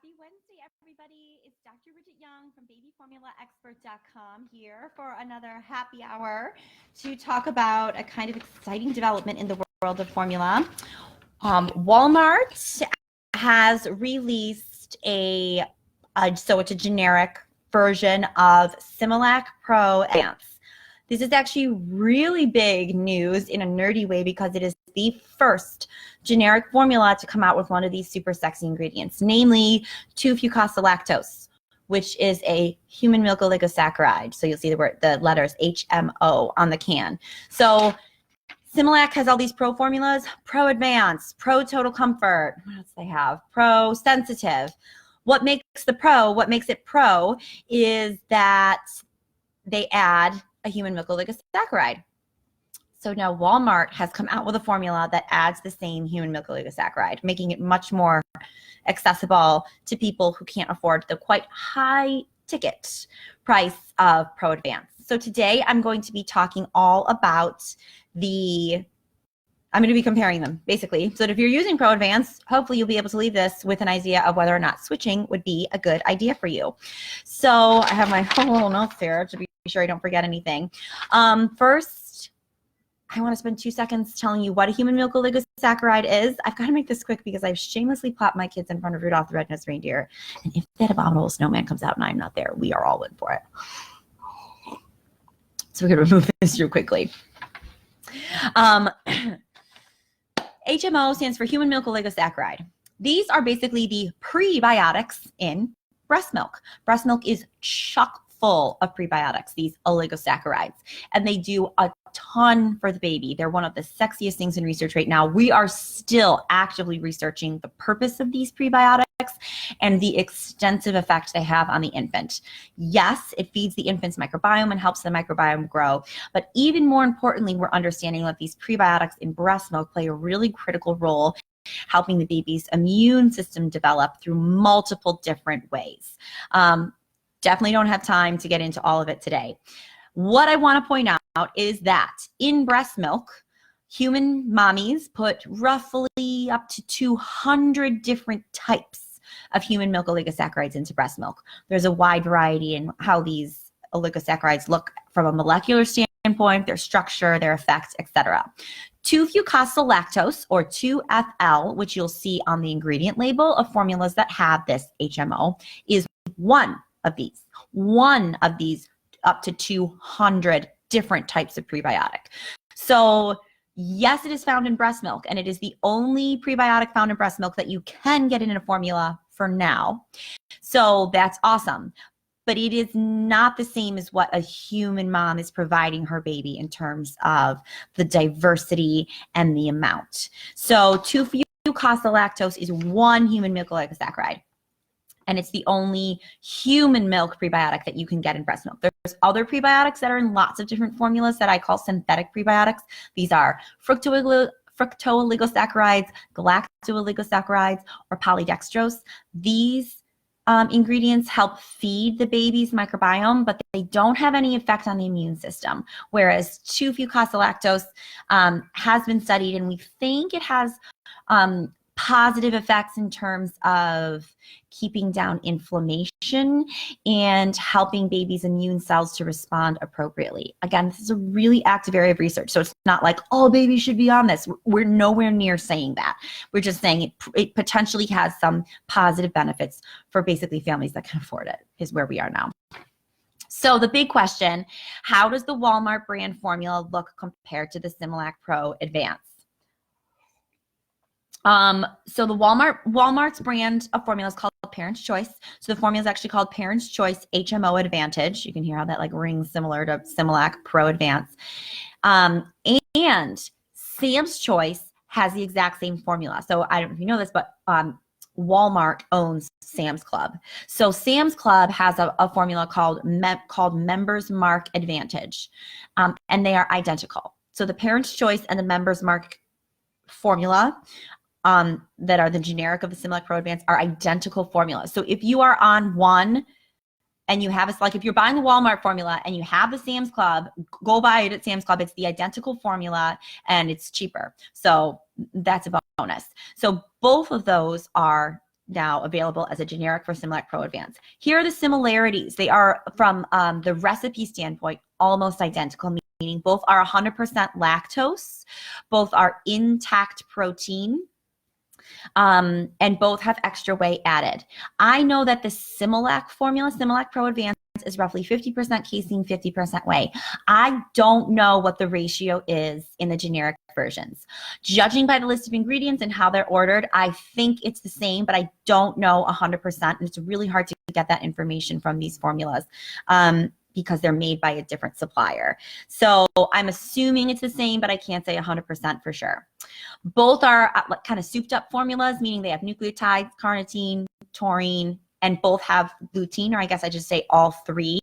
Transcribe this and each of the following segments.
Happy Wednesday, everybody. It's Dr. Bridget Young from babyformulaexpert.com here for another happy hour to talk about a kind of exciting development in the world of formula. Walmart has released so it's a generic version of Similac Pro Advance. This is actually really big news in a nerdy way because it is the first generic formula to come out with one of these super sexy ingredients, namely 2-fucosylactose, which is a human milk oligosaccharide. So you'll see the letters HMO on the can. So Similac has all these pro formulas: Pro Advance, Pro Total Comfort. What else do they have? Pro Sensitive. What makes it pro is that they add a human milk oligosaccharide. So now Walmart has come out with a formula that adds the same human milk oligosaccharide, making it much more accessible to people who can't afford the quite high ticket price of Pro Advance. So today I'm going to be talking all about I'm going to be comparing them basically, so that if you're using Pro Advance, hopefully you'll be able to leave this with an idea of whether or not switching would be a good idea for you. So I have my whole little notes here to be sure I don't forget anything. First, I want to spend 2 seconds telling you what a human milk oligosaccharide is. I've got to make this quick because I've shamelessly plopped my kids in front of Rudolph the Red-Nosed Reindeer. And if that abominable snowman comes out and I'm not there, we are all in for it. So we're going to move this through quickly. HMO stands for human milk oligosaccharide. These are basically the prebiotics in breast milk. Breast milk is chock full of prebiotics, these oligosaccharides, and they do a ton for the baby. They're one of the sexiest things in research right now. We are still actively researching the purpose of these prebiotics and the extensive effect they have on the infant. Yes, it feeds the infant's microbiome and helps the microbiome grow, but even more importantly, we're understanding that these prebiotics in breast milk play a really critical role helping the baby's immune system develop through multiple different ways. Definitely don't have time to get into all of it today. What I want to point out is that in breast milk, human mommies put roughly up to 200 different types of human milk oligosaccharides into breast milk. There's a wide variety in how these oligosaccharides look from a molecular standpoint, their structure, their effects, etc. 2-fucosylactose, or 2FL, which you'll see on the ingredient label of formulas that have this HMO, is one of these up to 200 different types of prebiotic. So yes, it is found in breast milk, and it is the only prebiotic found in breast milk that you can get in a formula for now. So that's awesome. But it is not the same as what a human mom is providing her baby in terms of the diversity and the amount. So 2-fucosylactose is one human milk oligosaccharide, and it's the only human milk prebiotic that you can get in breast milk. There's other prebiotics that are in lots of different formulas that I call synthetic prebiotics. These are fructooligosaccharides, galactooligosaccharides, or polydextrose. These ingredients help feed the baby's microbiome, but they don't have any effect on the immune system, whereas 2-fucosylactose has been studied, and we think it has positive effects in terms of keeping down inflammation and helping babies' immune cells to respond appropriately. Again, this is a really active area of research, so it's not like all babies should be on this. We're nowhere near saying that. We're just saying it potentially has some positive benefits for basically families that can afford it, is where we are now. So the big question, how does the Walmart brand formula look compared to the Similac Pro Advance? So the Walmart's brand of formula is called Parent's Choice. So the formula is actually called Parent's Choice HMO Advantage. You can hear how that like rings similar to Similac Pro Advance. And Sam's Choice has the exact same formula. So I don't know if you know this, but Walmart owns Sam's Club. So Sam's Club has a formula called Members Mark Advantage, and they are identical. So the Parent's Choice and the Members Mark formula that are the generic of the Similac Pro Advance are identical formulas. So if you are on one and you have like if you're buying the Walmart formula and you have the Sam's Club, go buy it at Sam's Club. It's the identical formula and it's cheaper. So that's a bonus. So both of those are now available as a generic for Similac Pro Advance. Here are the similarities. They are, from the recipe standpoint, almost identical, meaning both are 100% lactose, both are intact protein, and both have extra whey added. I know that the Similac formula, Similac Pro Advance, is roughly 50% casein, 50% whey. I don't know what the ratio is in the generic versions. Judging by the list of ingredients and how they're ordered, I think it's the same, but I don't know 100%, and it's really hard to get that information from these formulas because they're made by a different supplier. So I'm assuming it's the same, but I can't say 100% for sure. Both are kind of souped up formulas, meaning they have nucleotides, carnitine, taurine, and both have lutein, or I guess I just say all three.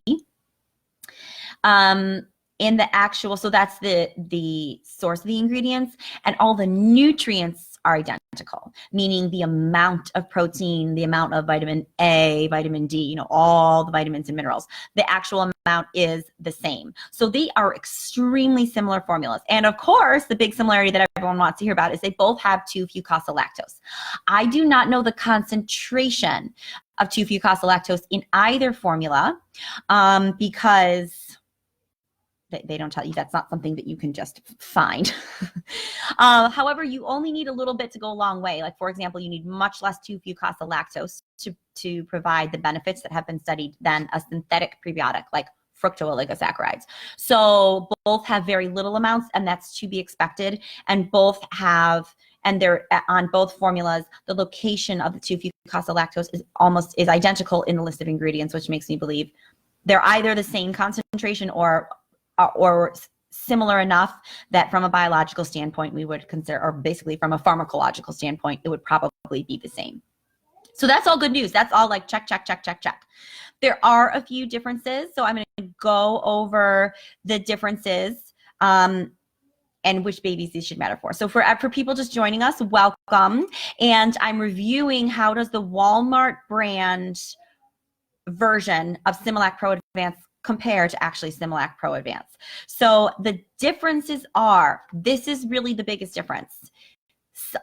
In the actual, so that's the source of the ingredients, and all the nutrients are identical, meaning the amount of protein, the amount of vitamin A, vitamin D, all the vitamins and minerals. The actual amount is the same. So they are extremely similar formulas. And of course, the big similarity that everyone wants to hear about is they both have 2-fucosylactose. I do not know the concentration of 2-fucosylactose in either formula because they don't tell you. That's not something that you can just find. However, you only need a little bit to go a long way. Like, for example, you need much less 2-fucosylactose to provide the benefits that have been studied than a synthetic prebiotic like fructooligosaccharides. So both have very little amounts, and that's to be expected. And both have, and they're on both formulas, the location of the 2-fucosylactose is identical in the list of ingredients, which makes me believe they're either the same concentration or similar enough that from a biological standpoint we would consider, or basically from a pharmacological standpoint, it would probably be the same. So that's all good news. That's all like check, check, check, check, check. There are a few differences, so I'm going to go over the differences and which babies these should matter for. So for people just joining us, welcome. And I'm reviewing how does the Walmart brand version of Similac Pro Advance compare to actually Similac Pro Advance. So the differences are, this is really the biggest difference.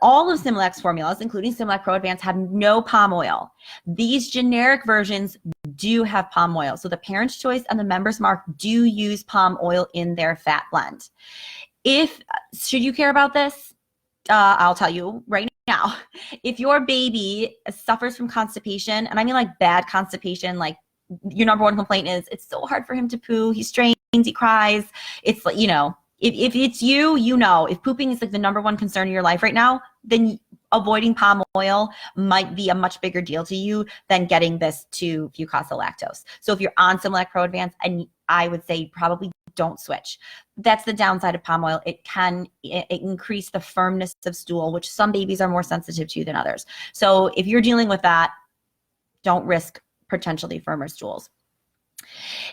All of Similac's formulas, including Similac Pro Advance, have no palm oil. These generic versions do have palm oil. So the Parent's Choice and the Member's Mark do use palm oil in their fat blend. Should you care about this? I'll tell you right now. If your baby suffers from constipation, and I mean like bad constipation, like your number one complaint is it's so hard for him to poo, he strains, he cries. It's like, if it's you, if pooping is like the number one concern in your life right now, then avoiding palm oil might be a much bigger deal to you than getting this 2-fucosylactose. So if you're on Similac Pro Advance, and I would say probably don't switch. That's the downside of palm oil. It can increase the firmness of stool, which some babies are more sensitive to than others. So if you're dealing with that, don't risk potentially firmer stools.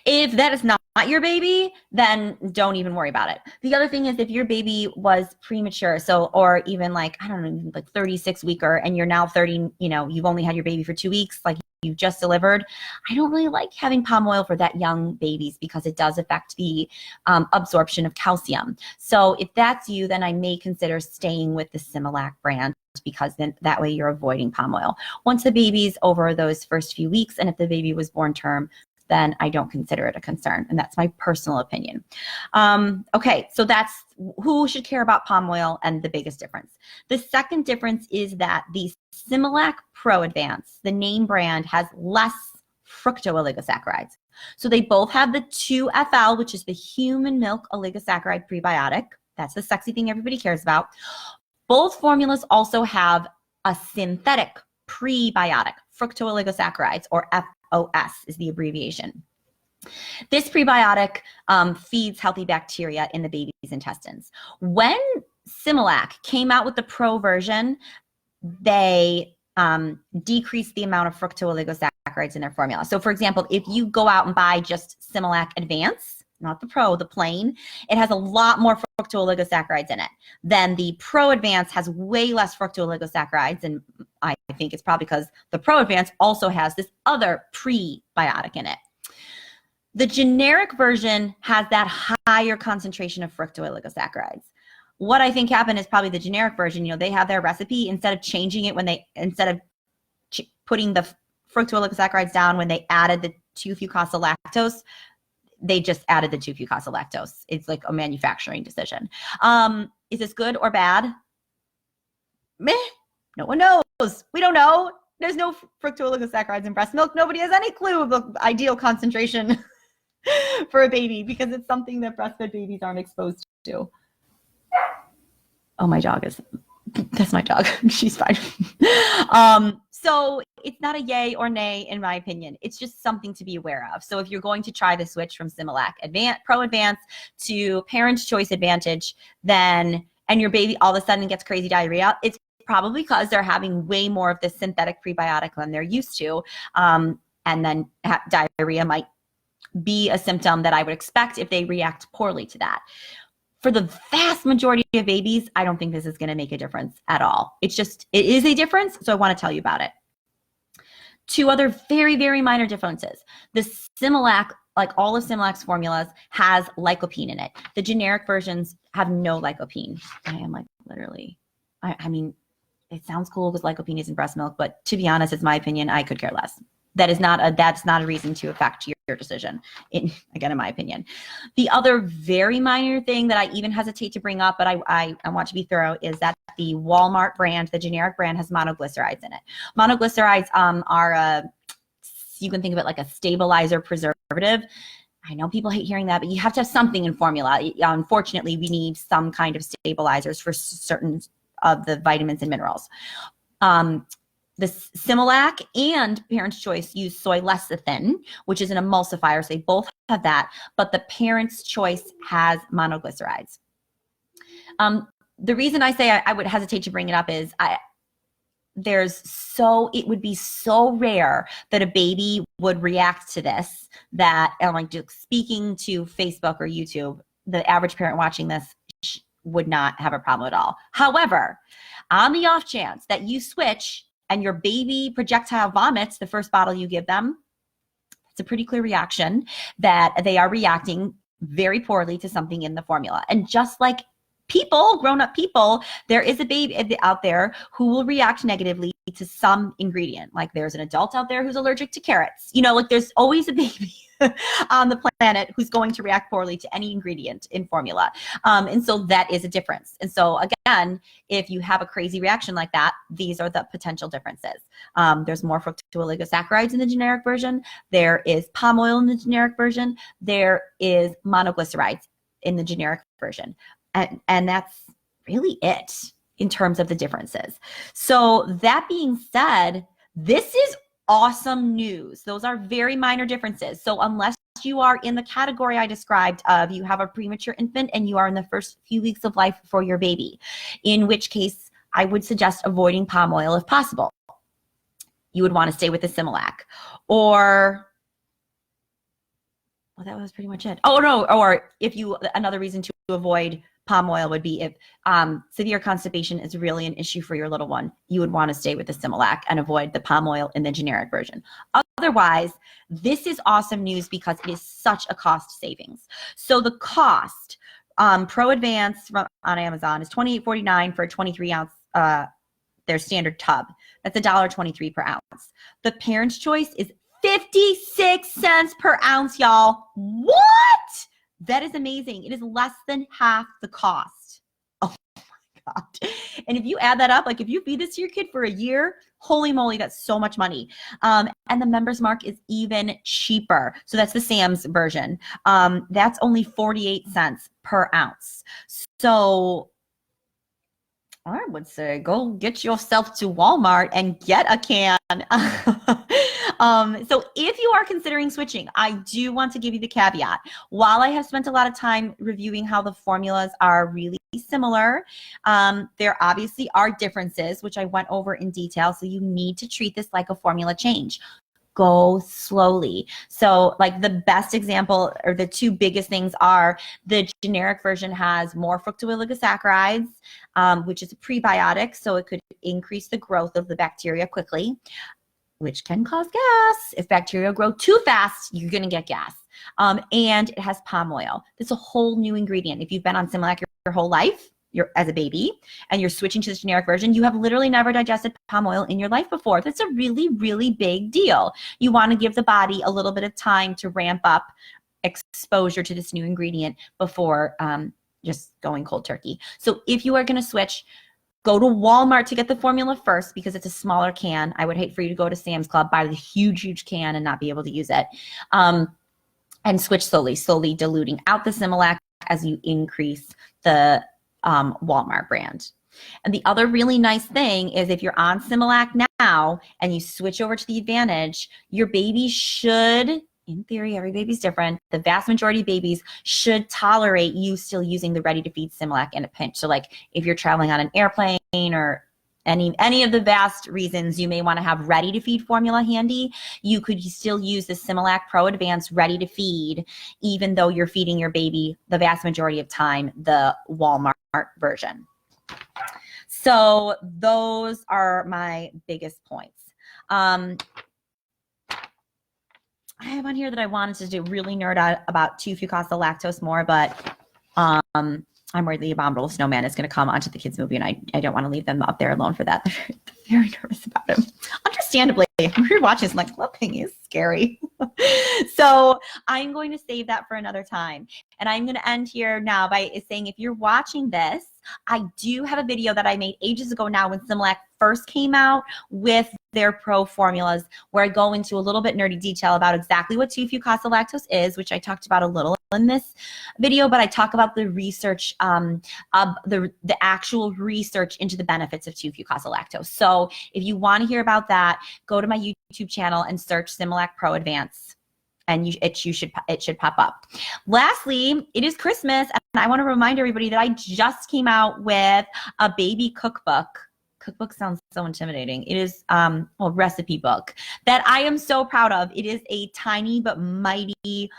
If that is not your baby, then don't even worry about it. The other thing is, if your baby was premature, or even like, I don't know, like 36 weeker, and you're now 30, you've only had your baby for 2 weeks, like you just delivered, I don't really like having palm oil for that young babies because it does affect the absorption of calcium. So if that's you, then I may consider staying with the Similac brand, because then that way you're avoiding palm oil. Once the baby's over those first few weeks, and if the baby was born term, then I don't consider it a concern. And that's my personal opinion. Okay, so that's who should care about palm oil and the biggest difference. The second difference is that the Similac Pro Advance, the name brand, has less fructooligosaccharides. So they both have the 2FL, which is the human milk oligosaccharide prebiotic. That's the sexy thing everybody cares about. Both formulas also have a synthetic prebiotic, fructooligosaccharides, or FOS is the abbreviation. This prebiotic feeds healthy bacteria in the baby's intestines. When Similac came out with the Pro version, they decreased the amount of fructooligosaccharides in their formula. So for example, if you go out and buy just Similac Advance, not the Pro, the plain, it has a lot more fructooligosaccharides in it. Then the Pro Advance has way less fructooligosaccharides, and I think it's probably because the Pro Advance also has this other prebiotic in it. The generic version has that higher concentration of fructooligosaccharides. What I think happened is probably the generic version, they have their recipe, instead of changing it instead of putting the fructooligosaccharides down when they added the 2-fucosylactose. They just added the 2-fucosylactose. It's like a manufacturing decision. Is this good or bad? Meh. No one knows. We don't know. There's no fructooligosaccharides in breast milk. Nobody has any clue of the ideal concentration for a baby because it's something that breastfed babies aren't exposed to. Oh, that's my dog. She's fine. So it's not a yay or nay, in my opinion. It's just something to be aware of. So if you're going to try the switch from Similac Pro Advance to Parent's Choice Advantage, and your baby all of a sudden gets crazy diarrhea, it's probably because they're having way more of this synthetic prebiotic than they're used to. And then diarrhea might be a symptom that I would expect if they react poorly to that. For the vast majority of babies, I don't think this is going to make a difference at all. It is a difference, so I want to tell you about it. 2 other very, very minor differences. The Similac, like all of Similac's formulas, has lycopene in it. The generic versions have no lycopene. I am like literally, I mean, it sounds cool because lycopene is in breast milk, but to be honest, it's my opinion, I could care less. That's not a reason to affect your decision, in my opinion. The other very minor thing that I even hesitate to bring up, but I want to be thorough, is that the Walmart brand, the generic brand, has monoglycerides in it. Monoglycerides are, you can think of it like a stabilizer preservative. I know people hate hearing that, but you have to have something in formula. Unfortunately, we need some kind of stabilizers for certain of the vitamins and minerals. The Similac and Parent's Choice use soy lecithin, which is an emulsifier, so they both have that, but the Parent's Choice has monoglycerides. The reason I say I would hesitate to bring it up is it would be so rare that a baby would react to this that, and like just speaking to Facebook or YouTube, the average parent watching this would not have a problem at all. However, on the off chance that you switch and your baby projectile vomits the first bottle you give them, it's a pretty clear reaction that they are reacting very poorly to something in the formula. And just like grown-up people, there is a baby out there who will react negatively to some ingredient. Like there's an adult out there who's allergic to carrots. Like there's always a baby on the planet who's going to react poorly to any ingredient in formula. And so that is a difference. And so again, if you have a crazy reaction like that, these are the potential differences. There's more fructooligosaccharides in the generic version. There is palm oil in the generic version. There is monoglycerides in the generic version. And that's really it in terms of the differences. So that being said, this is awesome news. Those are very minor differences. So unless you are in the category I described of you have a premature infant and you are in the first few weeks of life for your baby, in which case I would suggest avoiding palm oil if possible. You would want to stay with the Similac. Or, well, that was pretty much it. Oh, no, or another reason to avoid palm oil would be if severe constipation is really an issue for your little one. You would want to stay with the Similac and avoid the palm oil in the generic version. Otherwise, this is awesome news because it is such a cost savings. So the cost, Pro Advance on Amazon is $28.49 for a 23-ounce their standard tub. That's $1.23 per ounce. The Parent's Choice is 56 cents per ounce, y'all. What? That is amazing. It is less than half the cost. Oh my God. And if you add that up, like if you feed this to your kid for a year, holy moly, that's so much money. And the Members Mark is even cheaper. So that's the Sam's version. That's only 48 cents per ounce. So I would say go get yourself to Walmart and get a can. So if you are considering switching, I do want to give you the caveat. While I have spent a lot of time reviewing how the formulas are really similar, there obviously are differences, which I went over in detail. So you need to treat this like a formula change. Go slowly. So like the best example or the 2 biggest things are the generic version has more fructooligosaccharides, which is a prebiotic. So it could increase the growth of the bacteria quickly, which can cause gas. If bacteria grow too fast, you're going to get gas. And it has palm oil. It's a whole new ingredient. If you've been on Similac your whole life, as a baby and you're switching to the generic version, you have literally never digested palm oil in your life before. That's a really, really big deal. You want to give the body a little bit of time to ramp up exposure to this new ingredient before just going cold turkey. So if you are going to switch, go to Walmart to get the formula first because it's a smaller can. I would hate for you to go to Sam's Club, buy the huge can and not be able to use it. And switch slowly diluting out the Similac as you increase the Walmart brand. And the other really nice thing is if you're on Similac now and you switch over to the Advantage, your baby should, in theory, every baby's different, the vast majority of babies should tolerate you still using the ready-to-feed Similac in a pinch. So like if you're traveling on an airplane or any of the vast reasons you may want to have ready-to-feed formula handy, you could still use the Similac Pro Advance ready-to-feed, even though you're feeding your baby the vast majority of time the Walmart version. So those are my biggest points. I have on here that I wanted to do really nerd out about 2-fucosylactose more, but I'm worried the Abominable Snowman is going to come onto the kids' movie, and I don't want to leave them up there alone for that. They're very nervous about him. Understandably, we were watching this, I'm like, that thing is scary. So I'm going to save that for another time. And I'm going to end here now by saying if you're watching this, I do have a video that I made ages ago now when Similac first came out with their pro formulas where I go into a little bit nerdy detail about exactly what 2-fucosylactose is, which I talked about a little in this video, but I talk about the research, the actual research into the benefits of 2-fucosylactose. So if you want to hear about that, go to my YouTube channel and search Similac Pro Advance. And it should pop up. Lastly, it is Christmas, and I want to remind everybody that I just came out with a baby cookbook. Cookbook sounds so intimidating. It is recipe book that I am so proud of. It is a tiny but mighty,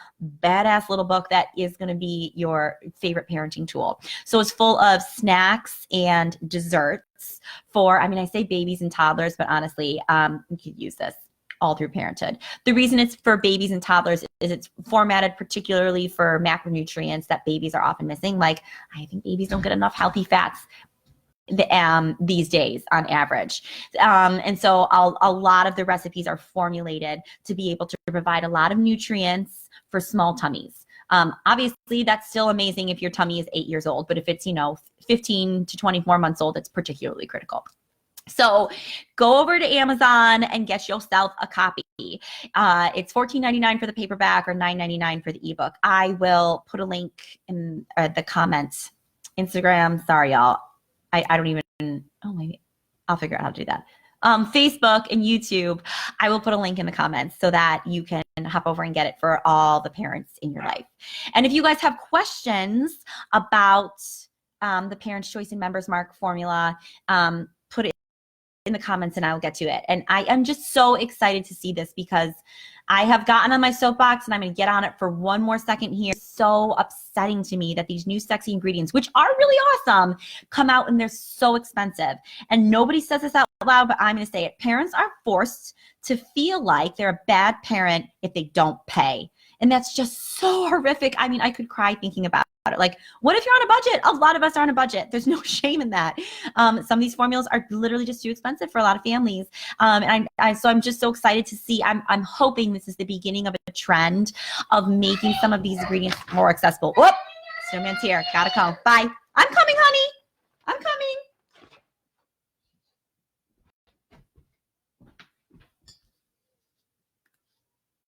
badass little book that is going to be your favorite parenting tool. So it's full of snacks and desserts for, I say babies and toddlers, but honestly, you could use this all through parenthood. The reason it's for babies and toddlers is it's formatted particularly for macronutrients that babies are often missing. Like, I think babies don't get enough healthy fats these days on average. And so a lot of the recipes are formulated to be able to provide a lot of nutrients for small tummies. Obviously, that's still amazing if your tummy is 8 years old, but if it's 15 to 24 months old, it's particularly critical. So go over to Amazon and get yourself a copy. It's $14.99 for the paperback or $9.99 for the ebook. I will put a link in the comments. Instagram, sorry y'all. I don't even, maybe I'll figure out how to do that. Facebook and YouTube, I will put a link in the comments so that you can hop over and get it for all the parents in your life. And if you guys have questions about the Parents' Choice and Members Mark formula, put it in the comments and I will get to it. And I am just so excited to see this because I have gotten on my soapbox and I'm going to get on it for one more second here. It's so upsetting to me that these new sexy ingredients, which are really awesome, come out and they're so expensive. And nobody says this out loud, but I'm going to say it. Parents are forced to feel like they're a bad parent if they don't pay. And that's just so horrific. I could cry thinking about it. Like, what if you're on a budget? A lot of us are on a budget. There's no shame in that. Some of these formulas are literally just too expensive for a lot of families. And so I'm just so excited to see, I'm hoping this is the beginning of a trend of making some of these ingredients more accessible. Whoop, Snowman's here. Gotta go. Bye. I'm coming, honey. I'm coming.